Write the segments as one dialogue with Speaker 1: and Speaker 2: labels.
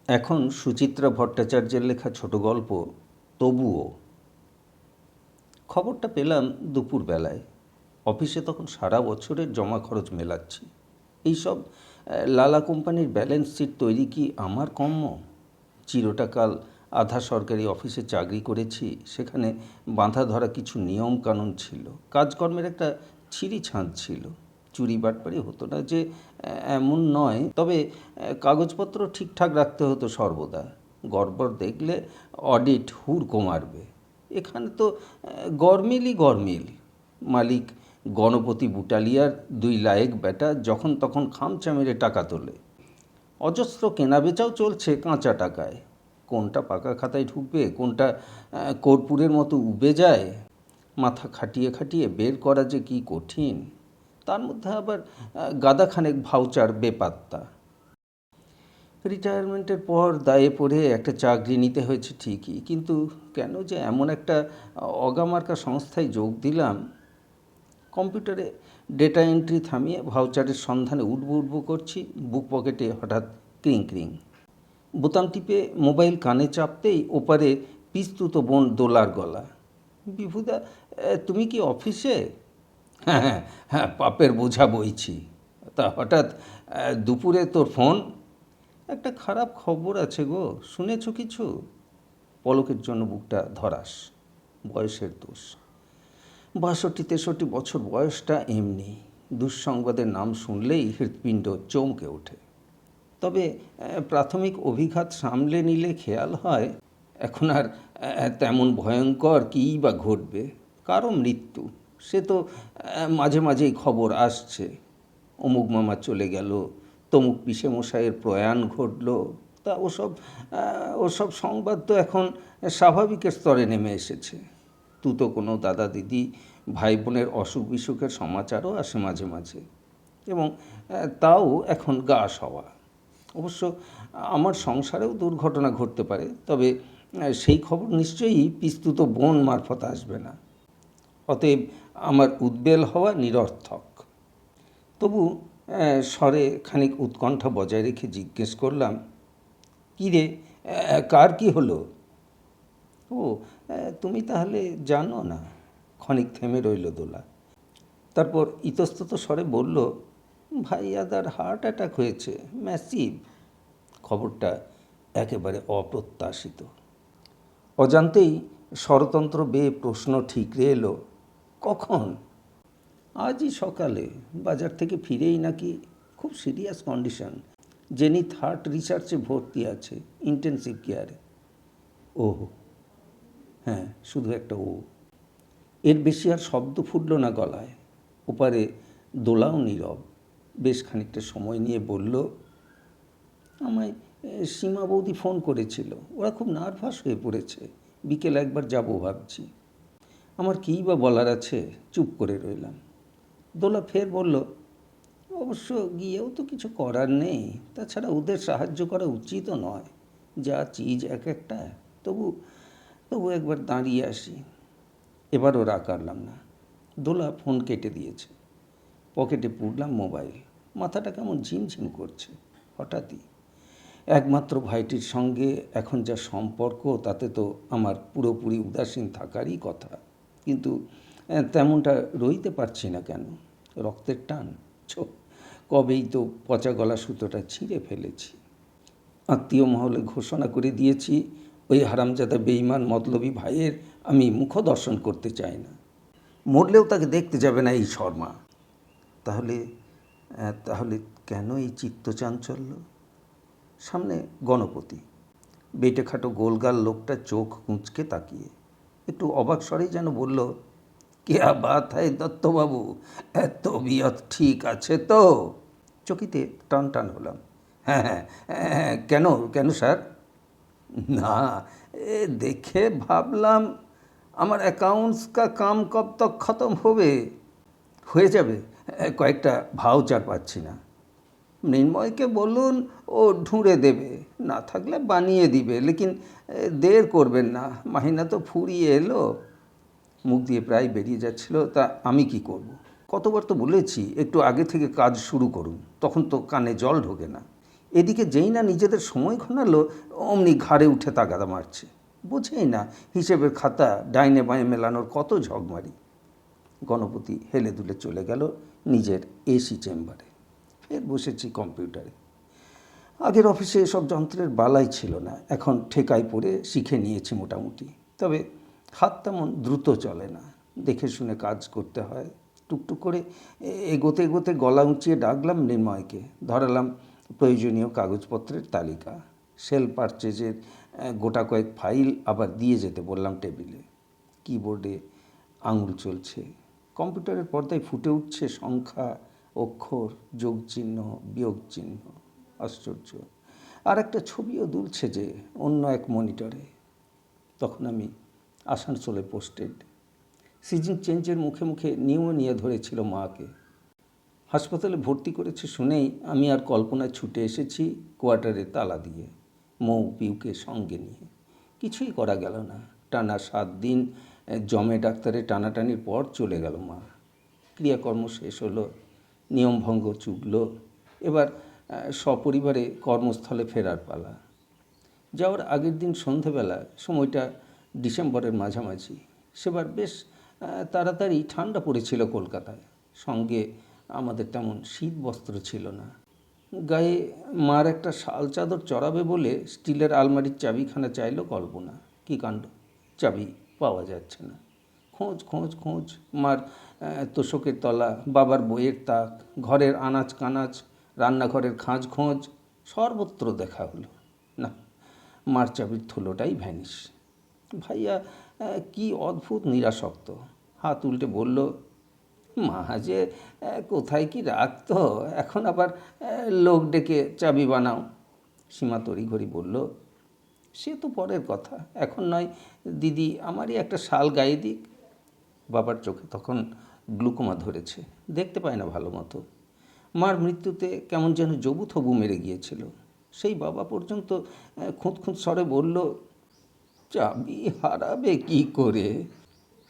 Speaker 1: এখন সুচিত্রা ভট্টাচার্যের লেখা ছোট গল্প তবুও। খবরটা পেলাম দুপুরবেলায়। অফিসে তখন সারা বছরের জমা খরচ মেলাচ্ছি। এইসব লালা কোম্পানির ব্যালেন্স শিট তৈরি কি আমার কম্য? চিরটাকাল আধা সরকারি অফিসে চাকরি করেছি। সেখানে বাঁধা ধরা কিছু নিয়ম কানুন ছিল, কাজকর্মের একটা ছিঁড়ি ছাঁদ ছিল। চুরি বাটপারি হতো না যে এমন নয়, তবে কাগজপত্র ঠিকঠাক রাখতে হতো সর্বদা। গড়বড় দেখলে অডিট হুড়কো মারবে। এখানে তো গরমিলই গরমিল। মালিক গণপতি বুটালিয়ার দুই লায়েক বেটা যখন তখন খামচা মেরে টাকা তোলে। অজস্র কেনাবেচাও চলছে কাঁচা টাকায়। কোনটা পাকা খাতায় ঢুকবে, কোনটা কর্পূরের মতো উবে যায়, মাথা খাটিয়ে খাটিয়ে বের করা যে কি কঠিন। তার মধ্যে আবার গাদাখানেক ভাউচার বেপাত্তা। রিটায়ারমেন্টের পর দায়ে পড়ে একটা চাকরি নিতে হয়েছে ঠিকই, কিন্তু কেন যে এমন একটা অগামার্কা সংস্থায় যোগ দিলাম। কম্পিউটারে ডেটা এন্ট্রি থামিয়ে ভাউচারের সন্ধানে উঠবো করছি। বুক পকেটে হঠাৎ ক্রিং ক্রিং। বোতাম টিপে মোবাইল কানে চাপতেই ওপারে পিস্তুত বোন দোলার গলা। বিভুদা, তুমি কি অফিসে? হ্যাঁ হ্যাঁ হ্যাঁ, পাপের বোঝা বইছি। তা হঠাৎ দুপুরে তোর ফোন? একটা খারাপ খবর আছে গো, শুনেছ কিছু? পলকের জন্য বুকটা ধরাস। বয়সের দোষ। 62-63 বছর বয়সটা এমনি। দুঃসংবাদের নাম শুনলেই হৃৎপিণ্ড চমকে ওঠে। তবে প্রাথমিক অভিঘাত সামলে নিলে খেয়াল হয় এখন আর তেমন ভয়ঙ্কর কীই বা ঘটবে। কারো মৃত্যু সে তো মাঝে মাঝেই খবর আসছে। অমুক মামা চলে গেল, তমুক পিসেমশাইয়ের প্রয়াণ ঘটল। তা ওসব সংবাদ তো এখন স্বাভাবিকের স্তরে নেমে এসেছে। তো কোনো দাদা দিদি ভাই বোনের অসুখ বিসুখের সমাচারও আসে মাঝে মাঝে, এবং তাও এখন গা সওয়া। অবশ্য আমার সংসারেও দুর্ঘটনা ঘটতে পারে, তবে সেই খবর নিশ্চয়ই পিস্তুত বোন মারফত আসবে না। অতএব আমার উদ্বেল হওয়া নিরর্থক। তবু স্বরে খানিক উৎকণ্ঠা বজায় রেখে জিজ্ঞেস করলাম, কী রে, কার কি হলো? ও, তুমি তাহলে জানো না? ক্ষণিক থেমে রইল দোলা। তারপর ইতস্তত স্বরে বলল, ভাইয়াদার হার্ট অ্যাটাক হয়েছে, ম্যাসিভ। খবরটা একেবারে অপ্রত্যাশিত। অজান্তেই স্বরতন্ত্র বেয়ে প্রশ্ন ঠিকরে এলো, কখন? আজই সকালে। বাজার থেকে ফিরেই নাকি। খুব সিরিয়াস কন্ডিশন। জেনিথ হার্ট রিসার্চে ভর্তি আছে, ইন্টেন্সিভ কেয়ারে। ওহ হ্যাঁ, শুধু একটা ও। এর বেশি আর শব্দ ফুটল না গলায়। ওপারে দোলাও নীরব। বেশ খানিকটা সময় নিয়ে বলল, আমায় সীমা বৌদি ফোন করেছিল। ওরা খুব নার্ভাস হয়ে পড়েছে। বিকেল একবার যাব ভাবছি। আমার কী বা বলার আছে, চুপ করে রইলাম। দোলা ফের বলল, অবশ্য গিয়েও তো কিছু করার নেই। তাছাড়া ওদের সাহায্য করা উচিতও নয়, যা চিজ এক একটা। তবু তবু একবার দাঁড়িয়ে আসি। এবারও রাগ কাটলাম না। দোলা ফোন কেটে দিয়েছে। পকেটে পুরলাম মোবাইল। মাথাটা কেমন ঝিমঝিম করছে হঠাৎই। একমাত্র ভাইটির সঙ্গে এখন যা সম্পর্ক, তাতে তো আমার পুরোপুরি উদাসীন থাকারই কথা। কিন্তু তেমনটা রইতে পারছি না কেন? রক্তের টান। কবেই তো পচা গলা সুতোটা ছিঁড়ে ফেলেছি। আত্মীয় মহলে ঘোষণা করে দিয়েছি, ওই হারামজাদা বেঈমান মতলবী ভাইয়ের আমি মুখ দর্শন করতে চাই না। মরলেও তাকে দেখতে যাবে না এই শর্মা। তাহলে তাহলে কেন এই চিত্তচাঞ্চল্য? সামনে গণপতি। বেটে খাটো গোলগাল লোকটা চোখ কুঁচকে তাকিয়ে একটু অবাক স্বরেই যেন বলল, কেয়া বাত হয় দত্তবাবু, তবিয়ত ঠিক আছে তো? চকিতে টান টান হলাম। হ্যাঁ হ্যাঁ হ্যাঁ, কেন কেন স্যার? না, দেখে ভাবলাম আমার অ্যাকাউন্টস কা কাম কব তক খতম হবে। হয়ে যাবে, কয়েকটা ভাউচার পাচ্ছি না। মৃন্ময়কে বলুন, ও ঢুঁড়ে দেবে, না থাকলে বানিয়ে দিবে, লেকিন দের করবেন না, মাহিনা তো ফুরিয়ে এলো। মুখ দিয়ে প্রায় বেরিয়ে যাচ্ছিল, তা আমি কি করব? কতবার তো বলেছি একটু আগে থেকে কাজ শুরু করুন, তখন তো কানে জল ঢোকে না। এদিকে যেই না নিজেদের সময় ঘনালো, অমনি ঘাড়ে উঠে তাগাদা মারছে। বোঝেই না হিসেবের খাতা ডাইনে বাঁয়ে মেলানোর কত ঝগমারি। গণপতি হেলে দুলে চলে গেল নিজের এসি চেম্বারে। ফের বসেছি কম্পিউটারে। আগের অফিসে এসব যন্ত্রের বালাই ছিল না, এখন ঠেকায় পড়ে শিখে নিয়েছি মোটামুটি। তবে হাত তেমন দ্রুত চলে না, দেখে শুনে কাজ করতে হয়। টুকটুক করে এগোতে এগোতে গলা উঁচিয়ে ডাকলাম মৃন্ময়কে, ধরালাম প্রয়োজনীয় কাগজপত্রের তালিকা। সেল পারচেজের গোটা কয়েক ফাইল আবার দিয়ে যেতে বললাম টেবিলে। কিবোর্ডে আঙুল চলছে, কম্পিউটারের পর্দায় ফুটে উঠছে সংখ্যা, অক্ষর, যোগ চিহ্ন, বিয়োগ চিহ্ন। আশ্চর্য, আর একটা ছবিও দুলছে যে অন্য এক মনিটরে। তখন আমি আসানসোলে পোস্টেড। সিজন চেঞ্জের মুখে মুখে নিউমোনিয়া ধরেছিল মাকে। হাসপাতালে ভর্তি করেছে শুনেই আমি আর কল্পনায় ছুটে এসেছি কোয়ার্টারে তালা দিয়ে, মৌ পিউকে সঙ্গে নিয়ে। কিছুই করা গেল না। টানা 7 দিন জমে ডাক্তারে টানাটানির পর চলে গেল মা। ক্রিয়াকর্ম শেষ হলো, নিয়মভঙ্গ চুকলো। এবার সপরিবারে কর্মস্থলে ফেরার পালা। যাওয়ার আগের দিন সন্ধেবেলা, সময়টা ডিসেম্বরের মাঝামাঝি, সেবার বেশ তাড়াতাড়ি ঠান্ডা পড়েছিল কলকাতায়। সঙ্গে আমাদের তেমন শীত বস্ত্র ছিল না। গায়ে মার একটা শাল চাদর চড়াবে বলে স্টিলের আলমারির চাবিখানা চাইল কল্পনা। কী কাণ্ড, চাবি পাওয়া যাচ্ছে না। খোঁজ খোঁজ খোঁজ, মার তোষকের তলা, বাবার বইয়ের তাক, ঘরের আনাজ কানাজ, রান্নাঘরের খাঁজ খোঁজ, সর্বত্র দেখা হলো না। মার চাবির থুলোটাই ভ্যানিশ। ভাইয়া কি অদ্ভুত নিরাসক্ত। হাত উল্টে বলল, মা যে কোথায় কি রাখতো, এখন আবার লোক ডেকে চাবি বানাও। সীমা তড়িঘড়ি বলল, সে তো পরের কথা, এখন নয় দিদি আমারই একটা শাল গায়ে দিক। বাবার চোখে তখন গ্লুকোমা ধরেছে, দেখতে পায় না ভালো মতো। মার মৃত্যুতে কেমন যেন জবু থবু মেরে গিয়েছিল। সেই বাবা পর্যন্ত খুঁত খুঁত স্বরে বলল, চাবি হারাবে কি করে?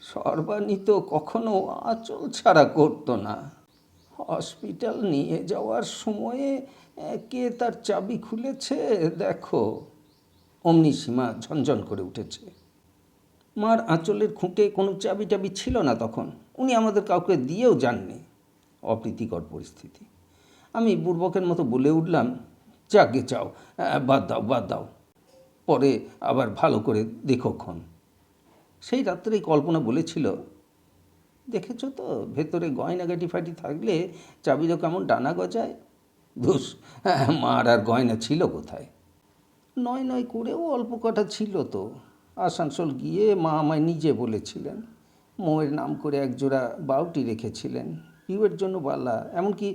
Speaker 1: সর্বাণী তো কখনো আঁচল ছাড়া করতো না। হসপিটাল নিয়ে যাওয়ার সময়ে কে তার চাবি খুলেছে দেখো। অমনি সীমা ঝনঝন করে উঠেছে। মার আঁচলের খুঁটে কোনো চাবি টাবি ছিল না তখন, উনি আমাদের কাউকে দিয়েও যাননি। অপ্রীতিকর পরিস্থিতি। আমি বুড়বকের মতো বলে উঠলাম, যাকে চাও বাদ দাও বাদ দাও, পরে আবার ভালো করে দেখোক্ষণ। সেই রাত্রেই কল্পনা বলেছিল, দেখেছো তো ভেতরে গয়নাগাটি ফাটি থাকলে চাবিরও কেমন ডানা গজায়। ধুস, মার আর গয়না ছিল কোথায়? নয় নয় করেও অল্প কটা ছিল তো। আসানসোল গিয়ে মা আমায় নিজে বলেছিলেন। মৌয়ের নাম করে একজোড়া বাউটি রেখেছিলেন, পিউয়ের জন্য বালা, এমনকি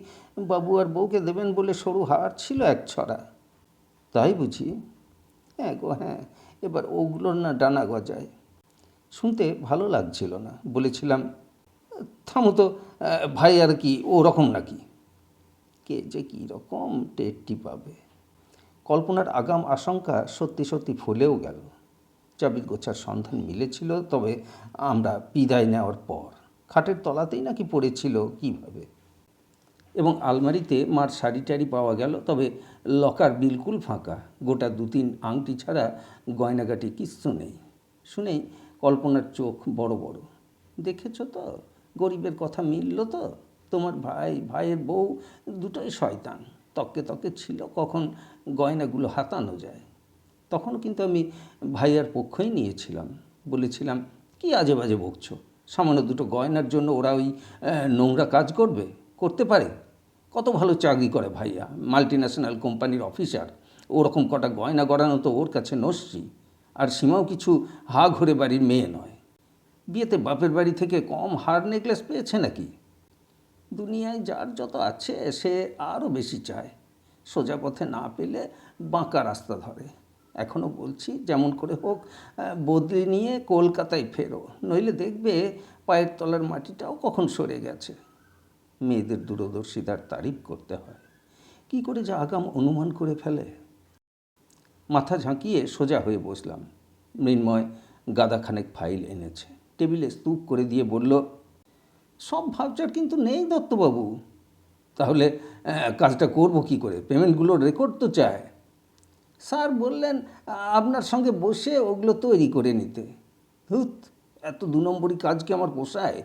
Speaker 1: বাবু আর বউকে দেবেন বলে সরু হার ছিল এক ছড়া। তাই বুঝি? হ্যাঁ গো হ্যাঁ, এবার ওগুলোর না ডানা গজায়। শুনতে ভালো লাগছিল না। বলেছিলাম, থামো তো ভাই, আর কি ওরকম নাকি? কে যে কী রকম টেরটি পাবে। কল্পনার আগাম আশঙ্কা সত্যি সত্যি ফলেও গেল। চাবির গোছার সন্ধান মিলেছিল, তবে আমরা বিদায় নেওয়ার পর। খাটের তলাতেই নাকি পড়েছিল কীভাবে। এবং আলমারিতে মার শাড়ি টাড়ি পাওয়া গেল, তবে লকার বিলকুল ফাঁকা। গোটা 2-3 আংটি ছাড়া গয়নাগাটি কিচ্ছু নেই। শুনেই কল্পনার চোখ বড় বড়। দেখেছো তো, গরিবের কথা মিলল তো। তোমার ভাইয়ের বউ দুটোই শয়তান। তককে তককে ছিল কখন গয়নাগুলো হাতানো যায়। তখন কিন্তু আমি ভাইয়ার পক্ষই নিয়েছিলাম। বলেছিলাম, কি আজে বাজে বকছো, সামান্য দুটো গয়নার জন্য ওরা ওই নোংরা কাজ করবে? করতে পারে? কত ভালো চাকরি করে ভাইয়া, মাল্টিন্যাশনাল কোম্পানির অফিসার। ওরকম কটা গয়না গড়ানো তো ওর কাছে নস্যি। আর সীমাও কিছু হা ঘরে বাড়ির মেয়ে নয়। বিয়েতে বাপের বাড়ি থেকে কম হার নেকলেস পেয়েছে নাকি? দুনিয়ায় যার যত আছে সে আরও বেশি চায়। সোজা পথে না পেলে বাঁকা রাস্তা ধরে। এখনও বলছি, যেমন করে হোক বদলি নিয়ে কলকাতায় ফেরো, নইলে দেখবে পায়ের তলার মাটিটাও কখন সরে গেছে। মেয়েদের দূরদর্শিতার তারিফ করতে হয়। কি করে যে আগাম অনুমান করে ফেলে। মাথা ঝাঁকিয়ে সোজা হয়ে বসলাম। মৃন্ময় গাদাখানেক ফাইল এনেছে, টেবিলে স্তূপ করে দিয়ে বলল, সব ভাবচার কিন্তু নেই দত্তবাবু। তাহলে কাজটা করব কি করে? পেমেন্টগুলোর রেকর্ড তো চায়। স্যার বললেন আপনার সঙ্গে বসে ওগুলো তৈরি করে নিতে। ধুত, এত ২ নম্বরই কাজ কি আমার পোষায়?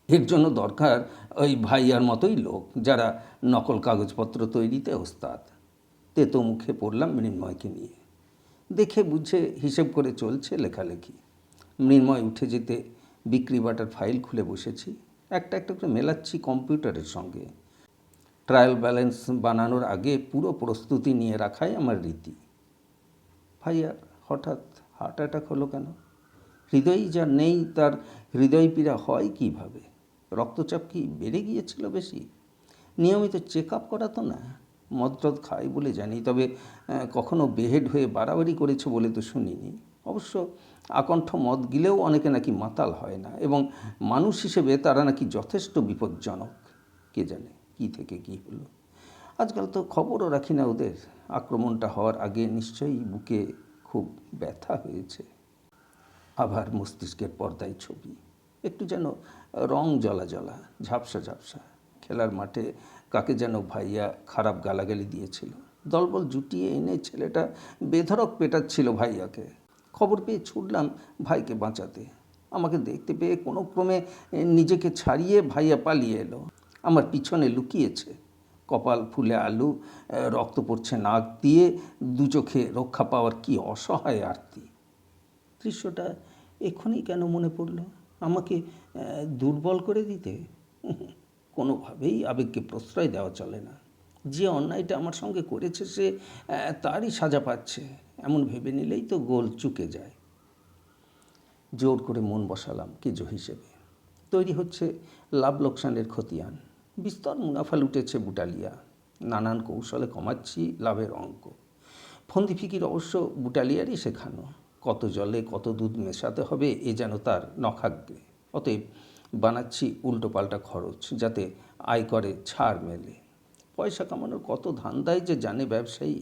Speaker 1: এর জন্য দরকার ওই ভাইয়ার মতোই লোক, যারা নকল কাগজপত্র তৈরিতে ওস্তাদ। তেতো মুখে পড়লাম মৃন্ময়কে নিয়ে। দেখে বুঝে হিসেব করে চলছে লেখালেখি। মৃন্ময় উঠে যেতে বিক্রি বাটার ফাইল খুলে বসেছি, একটা একটা করে মেলাচ্ছি কম্পিউটারের সঙ্গে। ট্রায়াল ব্যালেন্স বানানোর আগে পুরো প্রস্তুতি নিয়ে রাখাই আমার রীতি। ভাইয়ার হঠাৎ হার্ট অ্যাটাক হলো কেন? হৃদয়ই যার নেই, তার হৃদয় পীড়া হয় কীভাবে? রক্তচাপ কি বেড়ে গিয়েছিল বেশি? নিয়মিত চেক আপ করাতো না? মদ খাই বলে জানি, তবে কখনো বেহেড হয়ে বাড়াবাড়ি করেছে বলে তো শুনিনি। অবশ্য আকণ্ঠ মদ গিলেও অনেকে নাকি মাতাল হয় না, এবং মানুষ হিসেবে তারা নাকি যথেষ্ট বিপজ্জনক। কে জানে কী থেকে কী হলো। আজকাল তো খবরও রাখি না ওদের। আক্রমণটা হওয়ার আগে নিশ্চয়ই বুকে খুব ব্যথা হয়েছে। আবার মস্তিষ্কের পর্দায় ছবি, একটু যেন রং জ্বলা জ্বলা, ঝাপসা ঝাপসা। খেলার মাঠে কাকে যেন ভাইয়া খারাপ গালাগালি দিয়েছিল। দলবল জুটিয়ে এনে ছেলেটা বেধড়ক পেটাচ্ছিল ভাইয়াকে। খবর পেয়ে ছুটলাম ভাইকে বাঁচাতে। আমাকে দেখতে পেয়ে কোনো ক্রমে নিজেকে ছাড়িয়ে ভাইয়া পালিয়ে এলো। আমার পিছনে লুকিয়েছে। কপাল ফুলে আলু, রক্ত পড়ছে নাক দিয়ে, দু চোখে রক্ষা পাওয়ার কি অসহায় আরতি। দৃশ্যটা এক্ষুনি কেন মনে পড়ল? আমাকে দুর্বল করে দিতে? কোনোভাবেই আবেগকে প্রশ্রয় দেওয়া চলে না। যে অন্যায়টা আমার সঙ্গে করেছে সে তারই সাজা পাচ্ছে, এমন ভেবে নিলেই তো গোল চুকে যায়। জোর করে মন বসালাম কেজো হিসেবে। তৈরি হচ্ছে লাভ লোকসানের খতিয়ান। বিস্তর মুনাফা লুটেছে বুটালিয়া। নানান কৌশলে কমাচ্ছি লাভের অঙ্ক। ফন্দি ফিকির অবশ্য বুটালিয়ারই শেখানো। কত জলে কত দুধ মেশাতে হবে এ যেন তার নখাগ্যে। অতএব বানাচ্ছি উল্টোপাল্টা খরচ, যাতে আয়করে ছাড় মেলে। পয়সা কামানোর কত ধান্দাই যে জানে ব্যবসায়ী।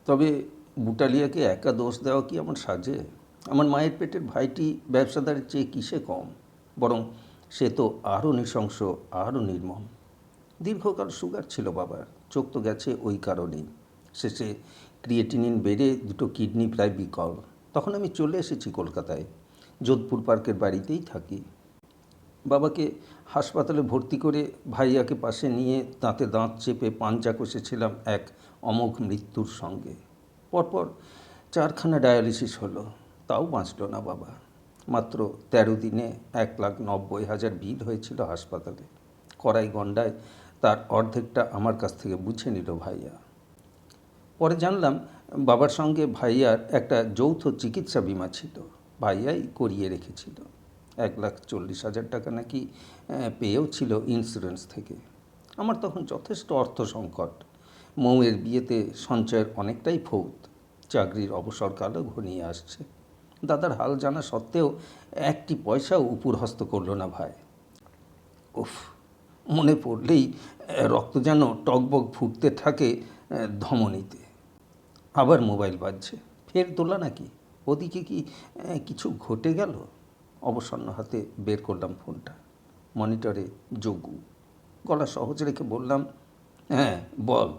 Speaker 1: তবে বুটালিয়াকে একা দোষ দেওয়া কি আমার সাজে? আমার মায়ের পেটের ভাইটি ব্যবসাদারের চেয়ে কিসে কম? বরং সে তো আরও নৃশংস, আরও নির্মম। দীর্ঘকাল সুগার ছিল বাবার, চোখ তো গেছে ওই কারণেই। শেষে ক্রিয়েটিনিন বেড়ে 2টো কিডনি প্রায় বিকল। তখন আমি চলে এসেছি কলকাতায়। যোধপুর পার্কের বাড়িতেই থাকি। বাবাকে হাসপাতালে ভর্তি করে ভাইয়াকে পাশে নিয়ে দাঁতে দাঁত চেপে পাঞ্জা কষেছিলাম এক অমোঘ মৃত্যুর সঙ্গে। পরপর 4খানা ডায়ালিসিস হলো, তাও বাঁচল না বাবা। মাত্র 13 দিনে 1,90,000 বিল হয়েছিল হাসপাতালে। কড়াই গন্ডায় তার অর্ধেকটা আমার কাছ থেকে বুঝে নিল ভাইয়া। পরে জানলাম বাবার সঙ্গে ভাইয়ার একটা যৌথ চিকিৎসা বিমা ছিল, ভাইয়াই করিয়ে রেখেছিল। 1,40,000 টাকা নাকি পেয়েও ছিল ইন্স্যুরেন্স থেকে। আমার তখন যথেষ্ট অর্থ সংকট। মৌয়ের বিয়েতে সঞ্চয়ের অনেকটাই ফৌত। চাকরির অবসরকালও ঘনিয়ে আসছে। দাদার হাল জানা সত্ত্বেও একটি পয়সাও উপরহস্ত করল না ভাই। উফ, মনে পড়লেই রক্ত যেন টকবক ফুটতে থাকে ধমনীতে। আবার মোবাইল বাজছে। ফের তোলা নাকি? ওদিকে কি কিছু ঘটে গেল? অবসন্ন হাতে বের করলাম ফোনটা। মনিটরে যোগু। গলা সহজ রেখে বললাম, হ্যাঁ বল।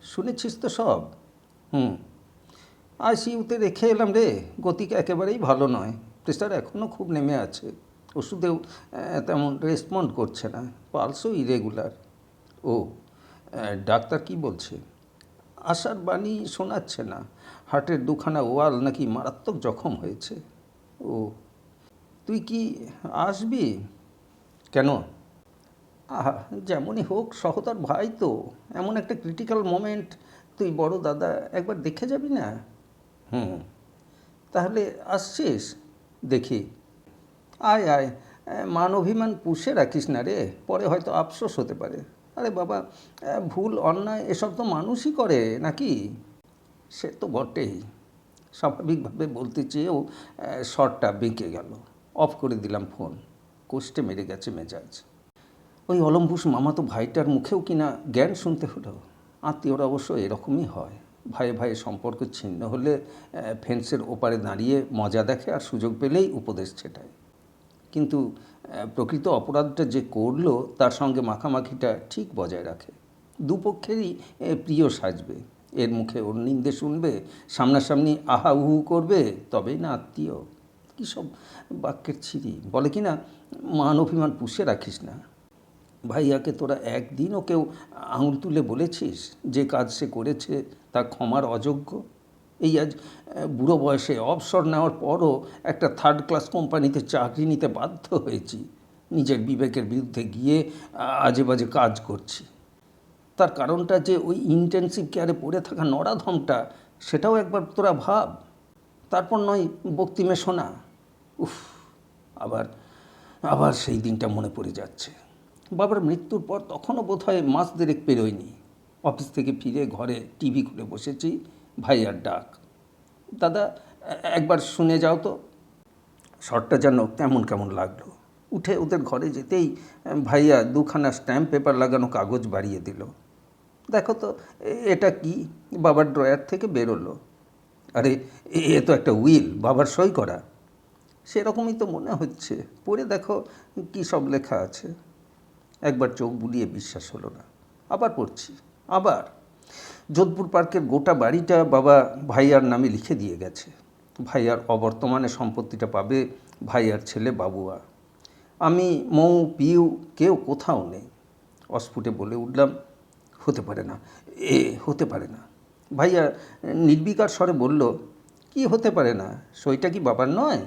Speaker 1: শুনেছিস তো সব? আইসিইউতে রেখে এলাম রে। গতিকে একেবারেই ভালো নয়। প্রেসার এখনও খুব নেমে আছে। ওষুধেও তেমন রেসপন্ড করছে না। পালসও ইরেগুলার। ও, ডাক্তার কি বলছে? আশার বাণী শোনাচ্ছে না। হার্টের 2খানা ওয়াল নাকি মারাত্মক জখম হয়েছে। ও, তুই কি আসবি? কেন? আহা, যেমনই হোক সহতার ভাই তো। এমন একটা ক্রিটিক্যাল মোমেন্ট, তুই বড় দাদা একবার দেখে যাবি না? তাহলে আসছিস? দেখি। আয় আয়, মান অভিমান পুষে রাখিস না রে, পরে হয়তো আফসোস হতে পারে। আরে বাবা, ভুল অন্যায় এসব তো মানুষই করে নাকি? সে তো বটেই। স্বাভাবিকভাবে বলতে চেয়েও শটটা বেঁকে গেল। অফ করে দিলাম ফোন। কোষ্ঠে মেরে গেছে মেজাজ। ওই অলম্বুস মামাতো ভাইটার মুখেও কিনা জ্ঞান শুনতে হলো। আত্মীয়রা অবশ্য এরকমই হয়। ভাইয়ে ভাইয়ে সম্পর্ক ছিন্ন হলে ফেন্সের ওপারে দাঁড়িয়ে মজা দেখে, আর সুযোগ পেলেই উপদেশ ছেটায়। কিন্তু প্রকৃত অপরাধটা যে করলো তার সঙ্গে মাখামাখিটা ঠিক বজায় রাখে। দুপক্ষেরই প্রিয় সাজবে, এর মুখে ওর নিন্দে শুনবে, সামনাসামনি আহা উহু করবে, তবেই না আত্মীয়। কী সব বাক্যের ছিরি! বলে কি না, মান অভিমান পুষে রাখিস না। ভাইয়াকে তোরা একদিনও কেউ আঙুল তুলে বলেছিস যে কাজ সে করেছে তা ক্ষমার অযোগ্য? এই আজ বুড়ো বয়সে অবসর নেওয়ার পরও একটা থার্ড ক্লাস কোম্পানিতে চাকরি নিতে বাধ্য হয়েছি, নিজের বিবেকের বিরুদ্ধে গিয়ে আজে বাজে কাজ করছি। তার কারণটা যে ওই ইন্টেনসিভ কেয়ারে পড়ে থাকা নরাধমটা, সেটাও একবার তোরা ভাব। তারপর নয় বক্তিমে শোনা। উফ, আবার আবার সেই দিনটা মনে পড়ে যাচ্ছে। বাবার মৃত্যুর পর তখনও বোধহয় মাস দেড়েক পেরোয়নি। অফিস থেকে ফিরে ঘরে টিভি খুলে বসেছি, ভাইয়ার ডাক, দাদা একবার শুনে যাও তো। শটটা যেন কেমন কেমন লাগলো। উঠে ওদের ঘরে যেতেই ভাইয়া দুখানা স্ট্যাম্প পেপার লাগানো কাগজ বাড়িয়ে দিল। দেখো তো এটা কি? বাবার ড্রয়ার থেকে বেরোলো। আরে এ তো একটা উইল, বাবার সই করা। সেরকমই তো মনে হচ্ছে, পড়ে দেখো কী সব লেখা আছে। একবার চোখ বুলিয়ে বিশ্বাস হলো না, আবার পড়ছি। আবার যোধপুর পার্কের গোটা বাড়িটা বাবা ভাইয়ার নামে লিখে দিয়ে গেছে। ভাইয়ার অবর্তমানে সম্পত্তিটা পাবে ভাইয়ার ছেলে বাবুয়া। আমি, মৌ, পিউ কেউ কোথাও নেই। অস্ফুটে বলে উঠলাম, হতে পারে না, এ হতে পারে না। ভাইয়া নির্বিকার স্বরে বলল, কি হতে পারে না? সইটা কি বাবার নয়?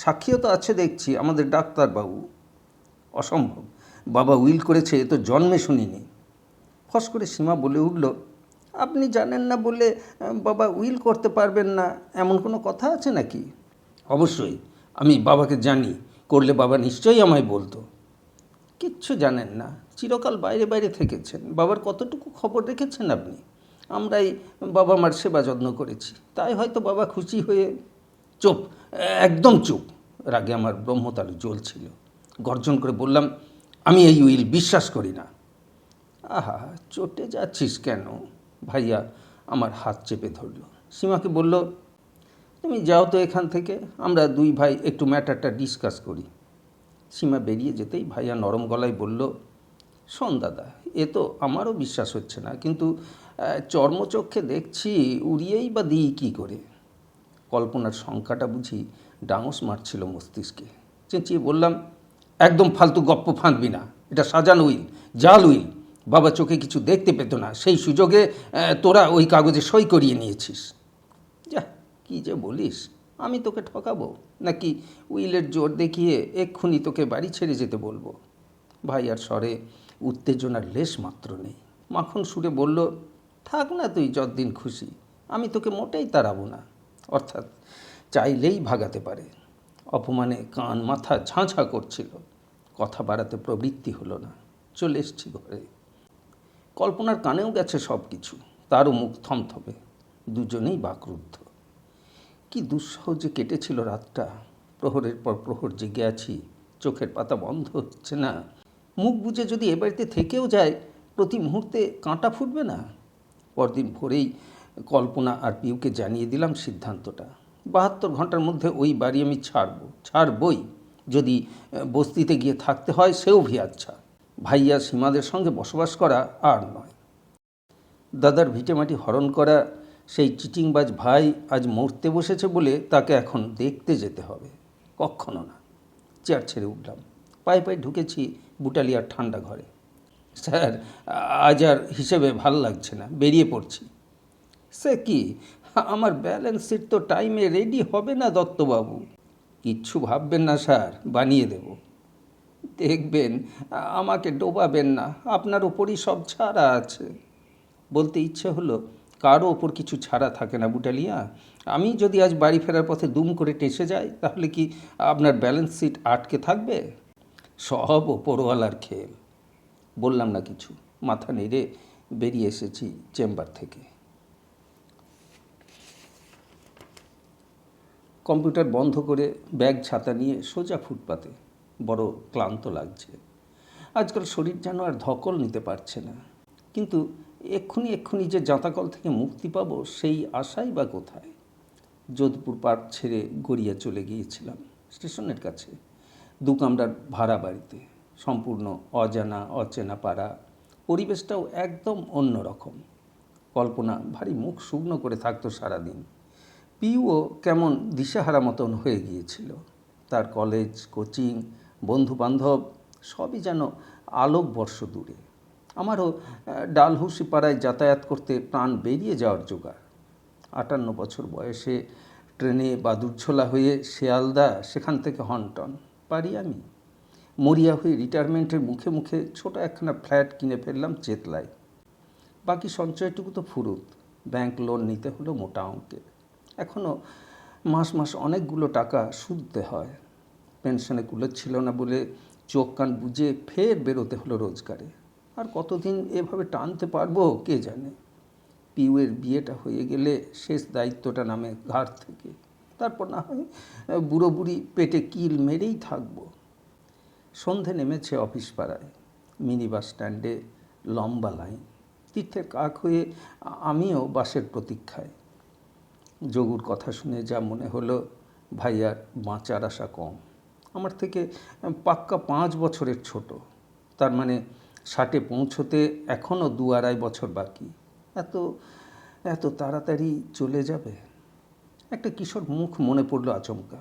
Speaker 1: সাক্ষীও তো আছে দেখছি, আমাদের ডাক্তারবাবু। অসম্ভব, বাবা উইল করেছে এ তো জন্মে শুনিনি। ফস করে সীমা বলে উঠল, আপনি জানেন না বলে বাবা উইল করতে পারবেন না এমন কোনো কথা আছে নাকি? অবশ্যই আমি বাবাকে জানি, করলে বাবা নিশ্চয়ই আমায় বলতো। কিচ্ছু জানেন না, চিরকাল বাইরে বাইরে থেকেছেন, বাবার কতটুকু খবর রেখেছেন আপনি? আমরাই বাবা মার সেবা যত্ন করেছি, তাই হয়তো বাবা খুশি হয়ে। চুপ, একদম চুপ! রাগে আমার ব্রহ্মতালু জ্বলছিল। গর্জন করে বললাম, আমি এই উইল বিশ্বাস করি না। আহা, চটে যাচ্ছিস কেন? ভাইয়া আমার হাত চেপে ধরল। সীমাকে বলল, তুমি যাও তো এখান থেকে, আমরা দুই ভাই একটু ম্যাটারটা ডিসকাস করি। সীমা বেরিয়ে যেতেই ভাইয়া নরম গলায় বলল, শোন দাদা, এ তো আমারও বিশ্বাস হচ্ছে না, কিন্তু চর্মচক্ষে দেখছি, উড়িয়েই বা দিই কী করে? কল্পনার সংখ্যাটা বুঝি ডাঙস মারছিল মস্তিষ্কে। চেঁচিয়ে বললাম, একদম ফালতু গপ্প ফাঁকবি না, এটা সাজানো উইল, জাল উইল। বাবা চোখে কিছু দেখতে পেত না, সেই সুযোগে তোরা ওই কাগজে সই করিয়ে নিয়েছিস। যা, কী যে বলিস! আমি তোকে ঠকাবো নাকি উইলের জোর দেখিয়ে এক্ষুনি তোকে বাড়ি ছেড়ে যেতে বলবো? ভাইয়ার স্বরে উত্তেজনার লেশ মাত্র নেই। মাখন সুরে বলল, থাক না তুই যতদিন খুশি, আমি তোকে মোটেই তাড়াবো না। অর্থাৎ চাইলেই ভাগাতে পারে। অপমানে কান মাথা ঝাঁঝা করছিল, কথা বাড়াতে প্রবৃত্তি হলো না। চলে এসছি ঘরে। কল্পনার কানেও গেছে সব কিছু, তারও মুখ থমথমে, দুজনেই বাকরুদ্ধ। কি দুঃসহ যে কেটেছিল রাতটা। প্রহরের পর প্রহর জেগে আছি, চোখের পাতা বন্ধ হচ্ছে না। মুখ বুজে যদি এ বাড়িতে থেকেও যায়, প্রতি মুহূর্তে কাঁটা ফুটবে না? পরদিন ভোরেই কল্পনা আর পিউকে জানিয়ে দিলাম সিদ্ধান্তটা। 72 ঘন্টার মধ্যে ওই বাড়ি আমি ছাড়বই। যদি বস্তিতে গিয়ে থাকতে হয় সেও ভিয়াচ্ছা। ভাইয়া সীমাদের সঙ্গে বসবাস করা আর নয়। দাদার ভিটেমাটি হরণ করা সেই চিটিংবাজ ভাই আজ মরতে বসেছে বলে তাকে এখন দেখতে যেতে হবে? কখনো না। চেয়ার ছেড়ে উঠলাম, পায়ে পায়ে ঢুকেছি বুটালিয়ার ঠান্ডা ঘরে। স্যার, আজ আর হিসেবে ভাল লাগছে না, বেরিয়ে পড়ছি। সে কি, আমার ব্যালেন্স শিট তো টাইমে রেডি হবে না দত্তবাবু। কিচ্ছু ভাববেন না স্যার, বানিয়ে দেব। দেখবেন, আমাকে ডোবাবেন না, আপনার ওপরই সব ছাড়া আছে। বলতে ইচ্ছে হলো, কারও ওপর কিছু ছাড়া থাকে না বুটালিয়া। আমি যদি আজ বাড়ি ফেরার পথে দুম করে টেসে যাই, তাহলে কি আপনার ব্যালেন্স শিট আটকে থাকবে? সব ওপরওয়ালার খেল। বললাম না কিছু, মাথা নেড়ে বেরিয়ে এসেছি চেম্বার থেকে। কম্পিউটার বন্ধ করে ব্যাগ ছাতা নিয়ে সোজা ফুটপাতে। বড় ক্লান্ত লাগছে। আজকাল শরীর যেন আর ধকল নিতে পারছে না। কিন্তু এক্ষুনি যে জাঁতাকল থেকে মুক্তি পাবো, সেই আশাই বা কোথায়? যোধপুর পার্ক ছেড়ে গড়িয়া চলে গিয়েছিলাম স্টেশনের কাছে। দু কামরার ভাড়া বাড়িতে, সম্পূর্ণ অজানা অচেনা পাড়া, পরিবেশটাও একদম অন্যরকম। কল্পনা ভারী মুখ শুকনো করে থাকতো সারাদিন। পিউও কেমন দিশাহারা মতন হয়ে গিয়েছিল। তার কলেজ, কোচিং, বন্ধুবান্ধব সবই যেন আলোকবর্ষ দূরে। আমারও ডালহৌসি পাড়ায় যাতায়াত করতে প্রাণ বেরিয়ে যাওয়ার জোগাড়। 58 বছর বয়সে ট্রেনে বাদুড়ঝোলা হয়ে শিয়ালদা, সেখান থেকে হন্টন পারি আমি। মরিয়া হয়ে রিটায়ারমেন্টের মুখে মুখে ছোট একখানা ফ্ল্যাট কিনে ফেললাম চেতলায়। বাকি সঞ্চয়টুকু তো ফুরুত। ব্যাংক লোন নিতে হলো মোটা অঙ্কের। এখনও মাস মাস অনেকগুলো টাকা সুদতে হয়। পেনশনে কুলোচ্ছিল না বলে চোখ কান বুজে ফের বেরোতে হলো রোজগারে। আর কতদিন এভাবে টানতে পারবো কে জানে। পিউয়ের বিয়েটা হয়ে গেলে শেষ দায়িত্বটা নামে ঘাড় থেকে। তারপর না হয় বুড়ো বুড়ি পেটে কিল মেরেই থাকবো। সন্ধে নেমেছে অফিস পাড়ায়। মিনি বাস স্ট্যান্ডে লম্বা লাইন। তীর্থের কাক হয়ে আমিও বাসের প্রতীক্ষায়। যোগুর কথা শুনে যা মনে হলো, ভাইয়ার বাঁচার আশা কম। আমার থেকে পাক্কা 5 বছরের ছোট। তার মানে 60-এ পৌঁছতে এখনও 2-2.5 বছর বাকি। এত এত তাড়াতাড়ি চলে যাবে? একটা কিশোর মুখ মনে পড়ল আচমকা।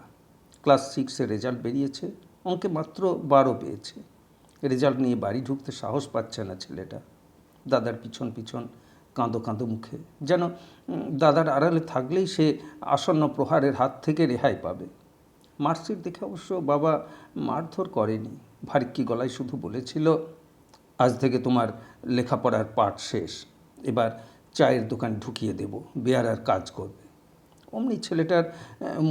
Speaker 1: ক্লাস 6-এ রেজাল্ট বেরিয়েছে, অঙ্কে মাত্র 12 পেয়েছে। রেজাল্ট নিয়ে বাড়ি ঢুকতে সাহস পাচ্ছে না ছেলেটা। দাদার পিছন পিছন কাঁদো কাঁদো মুখে, যেন দাদার আড়ালে থাকলেই সে আসন্ন প্রহারের হাত থেকে রেহাই পাবে। মার্কশিট দেখে অবশ্য বাবা মারধর করেনি, ভারিক্কি গলায় শুধু বলেছিল, আজ থেকে তোমার লেখাপড়ার পাঠ শেষ, এবার চায়ের দোকান ঢুকিয়ে দেব, বেয়ারার কাজ করবে। অমনি ছেলেটার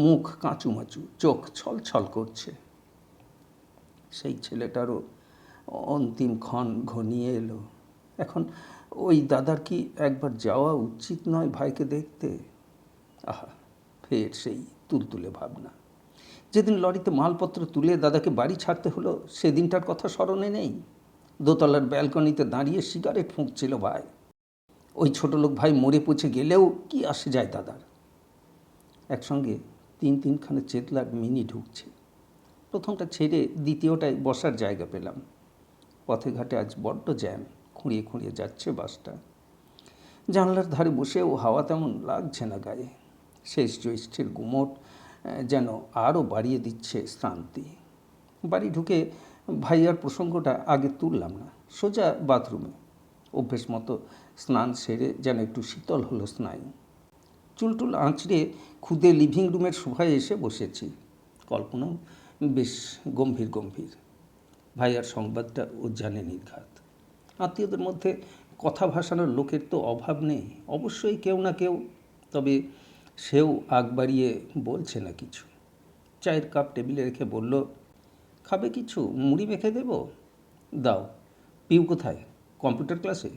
Speaker 1: মুখ কাঁচুমাচু, চোখ ছলছল করছে। সেই ছেলেটারও অন্তিম ক্ষণ ঘনিয়ে এলো। এখন ওই দাদার কি একবার যাওয়া উচিত নয় ভাইকে দেখতে? আহা, ফের সেই তুলতুলে ভাবনা। যেদিন লরিতে মালপত্র তুলে দাদাকে বাড়ি ছাড়তে হলো, সেদিনটার কথা স্মরণে নেই? দোতলার ব্যালকনিতে দাঁড়িয়ে সিগারেট ফুঁকছিল ভাই। ওই ছোটলোক ভাই মরে পচে গেলেও কি আসে যায় দাদার? একসঙ্গে 3-3খানে চেতলার মিনি ঢুকছে। প্রথমটা ছেড়ে দ্বিতীয়টায় বসার জায়গা পেলাম। পথে ঘাটে আজ বড্ড জ্যাম, খুঁড়িয়ে খুঁড়িয়ে যাচ্ছে বাসটা। জানলার ধারে বসেও হাওয়া তেমন লাগছে না গায়ে। শেষ জ্যৈষ্ঠের গুমোট যেন আরও বাড়িয়ে দিচ্ছে শ্রান্তি। বাড়ি ঢুকে ভাইয়ার প্রসঙ্গটা আগে তুললাম না, সোজা বাথরুমে। অভ্যেস মতো স্নান সেরে যেন একটু শীতল হলো স্নায়ু। চুলটুল আঁচড়ে খুদে লিভিং রুমের সোফায় এসে বসেছি। কল্পনাও বেশ গম্ভীর গম্ভীর। ভাইয়ার সংবাদটা ও জানে নির্ঘাত। আত্মীয়দের মধ্যে কথা ভাসানোর লোকের তো অভাব নেই, অবশ্যই কেউ না কেউ। তবে সেও আগ বাড়িয়ে বলছে না কিছু। চায়ের কাপ টেবিলে রেখে বলল, খাবে কিছু? মুড়ি মেখে দেব? দাও। পিউ কোথায়? কম্পিউটার ক্লাসে?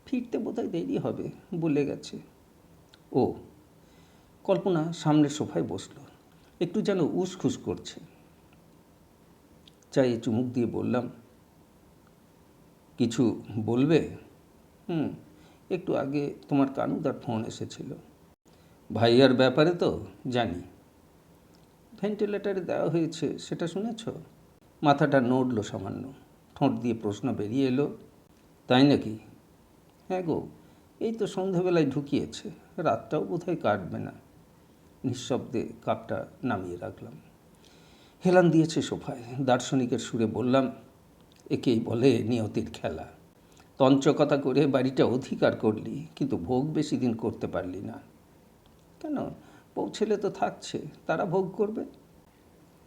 Speaker 1: ফিরতে বোধহয় দেরি হবে, বলে গেছে। ও। কল্পনা সামনের সোফায় বসলো, একটু যেন উসখুস করছে। চায়ে চুমুক দিয়ে বললাম, কিছু বলবে? একটু আগে তোমার কানুদার ফোন এসেছিল। ভাইয়ার ব্যাপারে তো জানি। ভেন্টিলেটারে দেওয়া হয়েছে, সেটা শুনেছ? মাথাটা নড়ল সামান্য। ঠোঁট দিয়ে প্রশ্ন বেরিয়ে এলো, তাই নাকি? হ্যাঁ গো, এই তো সন্ধ্যাবেলায় ঢুকিয়েছে, রাতটাও বোধহয় কাটবে না। নিঃশব্দে কাপটা নামিয়ে রাখলাম। হেলান দিয়েছে সোফায়। দার্শনিকের সুরে বললাম, একেই বলে নিয়তির খেলা। তঞ্চকতা করে বাড়িটা অধিকার করলি, কিন্তু ভোগ বেশি দিন করতে পারলি না। কেন? পৌঁছেলে তো থাকছে, তারা ভোগ করবে।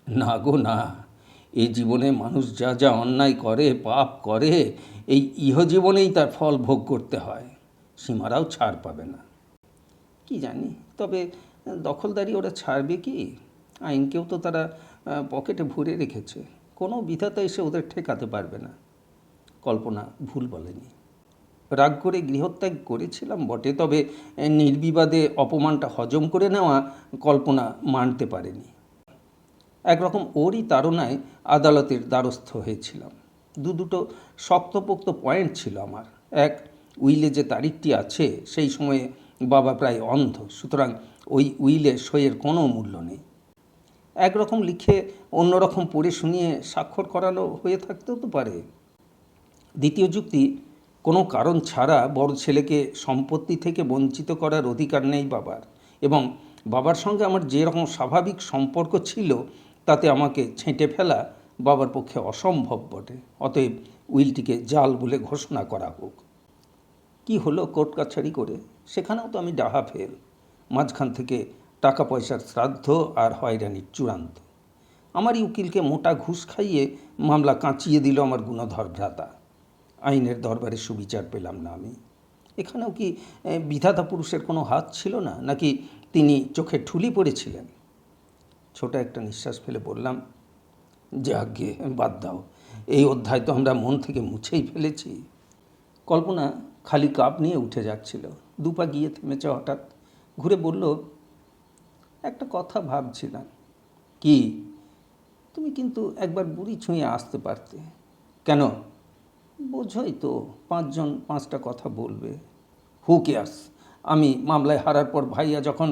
Speaker 1: না গো না, এই জীবনে মানুষ যা যা অন্যায় করে, পাপ করে, এই ইহজীবনেই তার ফল ভোগ করতে হয়। সীমারাও ছাড় পাবে না। কি জানি, তবে দখলদারি ওরা ছাড়বে কি? আইনকেও তো তারা পকেটে ভরে রেখেছে। কোনো বিধাতা এসে ওদের ঠেকাতে পারবে না। কল্পনা ভুল বলেনি। রাগ করে গৃহত্যাগ করেছিলাম বটে, তবে নির্বিবাদে অপমানটা হজম করে নেওয়া কল্পনা মানতে পারেনি। একরকম ওরই তাড়নায় আদালতের দ্বারস্থ হয়েছিলাম। দুটো শক্তপোক্ত পয়েন্ট ছিল আমার। এক, উইলে যে তারিখটি আছে সেই সময়ে বাবা প্রায় অন্ধ, সুতরাং ওই উইলে সইয়ের কোনো মূল্য নেই। একরকম লিখে অন্যরকম পড়ে শুনিয়ে স্বাক্ষর করানো হয়ে থাকতেও তো পারে। দ্বিতীয় যুক্তি, কোনো কারণ ছাড়া বড় ছেলেকে সম্পত্তি থেকে বঞ্চিত করার অধিকার নেই বাবার, এবং বাবার সঙ্গে আমার যেরকম স্বাভাবিক সম্পর্ক ছিল তাতে আমাকে ছেঁটে ফেলা বাবার পক্ষে অসম্ভব বটে। অতএব উইলটিকে জাল বলে ঘোষণা করা হোক। কি হলো কোর্ট কাছারি করে? সেখানেও তো আমি ডাহা ফেল। মাঝখান থেকে টাকা পয়সার শ্রাদ্ধ আর হয়রানির চূড়ান্ত। আমারই উকিলকে মোটা ঘুষ খাইয়ে মামলা কাঁচিয়ে দিল আমার গুণধর ভ্রাতা। আইনের দরবারে সুবিচার পেলাম না আমি। এখানেও কি বিধাতা পুরুষের কোনো হাত ছিল না, নাকি তিনি চোখে ঠুলি পড়েছিলেন? ছোট একটা নিঃশ্বাস ফেলে বললাম, যাকগে, বাদ দাও, এই অধ্যায় তো আমরা মন থেকে মুছেই ফেলেছি। কল্পনা খালি কাপ নিয়ে উঠে যাচ্ছিল, দুপা গিয়ে থেমেছে হঠাৎ, ঘুরে বলল, একটা কথা ভাবছিলাম। কি? তুমি কিন্তু একবার বুড়ি ছুঁয়ে আসতে পারতে। কেন? বোঝোই তো, 5 জন 5টা কথা বলবে। Who cares? আমি মামলায় হারার পর ভাইয়া যখন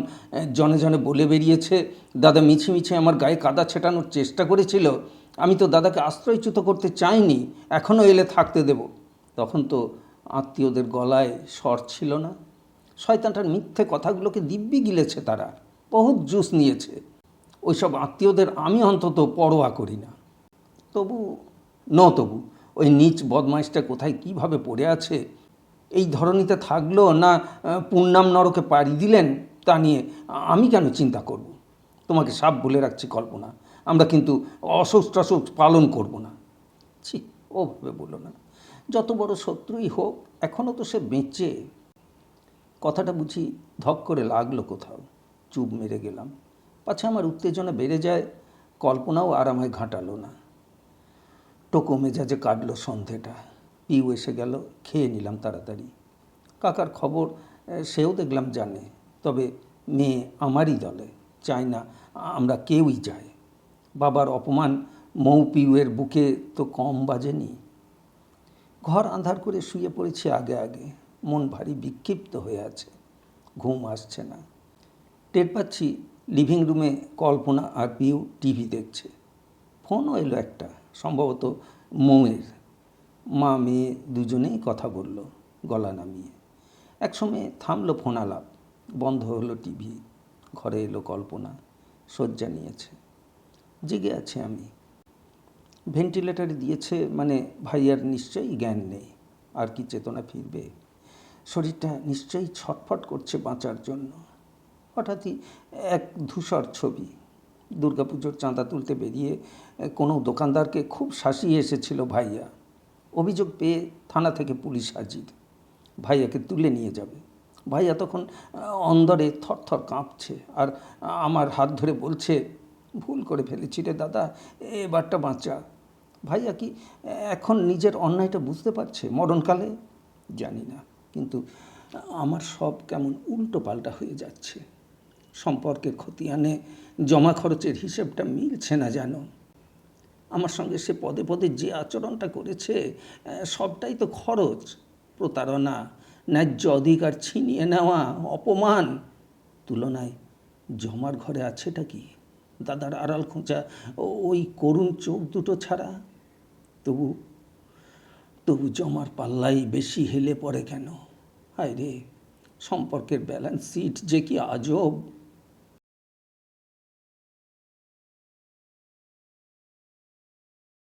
Speaker 1: জনে জনে বলে বেরিয়েছে দাদা মিছিমিছি আমার গায়ে কাদা ছেটানোর চেষ্টা করেছিল, আমি তো দাদাকে আশ্রয়চ্যুত করতে চাইনি, এখনও এলে থাকতে দেব। তখন তো আত্মীয়দের গলায় স্বর ছিল না। শয়তানটার মিথ্যে কথাগুলোকে দিব্যি গিলেছে তারা, বহুত জুস নিয়েছে। ওইসব আত্মীয়দের আমি অন্তত পরোয়া করি না। তবু ওই নীচ বদমাইশটা কোথায় কিভাবে পড়ে আছে, এই ধরনীতে থাকলো না পূর্ণাম নরকে পাড়ি দিলেন, তা নিয়ে আমি কেন চিন্তা করব? তোমাকে সাপ বলে রাখছি কল্পনা, আমরা কিন্তু অশৌচ টশৌচ পালন করব না। ছি, ওভাবে বলো না। যত বড় শত্রুই হোক, এখনও তো সে বেঁচে। কথাটা বুঝি ধক করে লাগলো কোথাও। চুপ মেরে গেলাম। পাছে আমার উত্তেজনা বেড়ে যায়। কল্পনাও আর আমায় ঘাঁটালো না। টোকো মেজাজে কাটলো সন্ধেটা। পিউ এসে গেল, খেয়ে নিলাম তাড়াতাড়ি। কাকার খবর সেও দেখলাম জানে, তবে মেয়ে আমারই দলে, চাই না আমরা কেউই যাই। বাবার অপমান মৌ পিউয়ের বুকে তো কম বাজেনি। ঘর আঁধার করে শুয়ে পড়েছি আগে আগে, মন ভারী বিক্ষিপ্ত হয়ে আছে, ঘুম আসছে না। টের পাচ্ছি লিভিং রুমে কল্পনা আর পিউ টিভি দেখছে। ফোনও এলো একটা, সম্ভবত মৌয়ের। মা মেয়ে দুজনেই কথা বলল গলা নামিয়ে। একসময় থামলো ফোন আলাপ, বন্ধ হলো টিভি। ঘরে এলো কল্পনা, শয্যা নিয়েছে। জেগে আছে আমি। ভেন্টিলেটারে দিয়েছে মানে ভাইয়ার নিশ্চয়ই জ্ঞান নেই। আর কি চেতনা ফিরবে? শরীরটা নিশ্চয়ই ছটফট করছে বাঁচার জন্য। হঠাৎই এক ধূসর ছবি। দুর্গাপুজোর চাঁদা তুলতে বেরিয়ে কোনো দোকানদারকে খুব শাসিয়ে এসেছিল ভাইয়া। অভিযোগ পেয়ে থানা থেকে পুলিশ হাজির, ভাইয়াকে তুলে নিয়ে যাবে। ভাইয়া তখন অন্দরে থরথর কাঁপছে, আর আমার হাত ধরে বলছে, ভুল করে ফেলেছি রে দাদা, এবারটা বাঁচা। ভাইয়া কি এখন নিজের অন্যায়টা বুঝতে পারছে মরণকালে? জানি না, কিন্তু আমার সব কেমন উল্টো পাল্টা হয়ে যাচ্ছে। সম্পর্কের খতিয়ানে জমা খরচের হিসেবটা মিলছে না যেন। আমার সঙ্গে সে পদে পদে যে আচরণটা করেছে, সবটাই তো খরচ, প্রতারণা, ন্যায্য অধিকার ছিনিয়ে নেওয়া, অপমান। তুলনায় জমার ঘরে আছেটা কি? দাদার আড়াল খোঁচা ওই করুণ চোখ দুটো ছাড়া। তবু জমার পাল্লাই বেশি হেলে পড়ে কেন? হায় রে, সম্পর্কের ব্যালেন্স শিট যে কি আজব।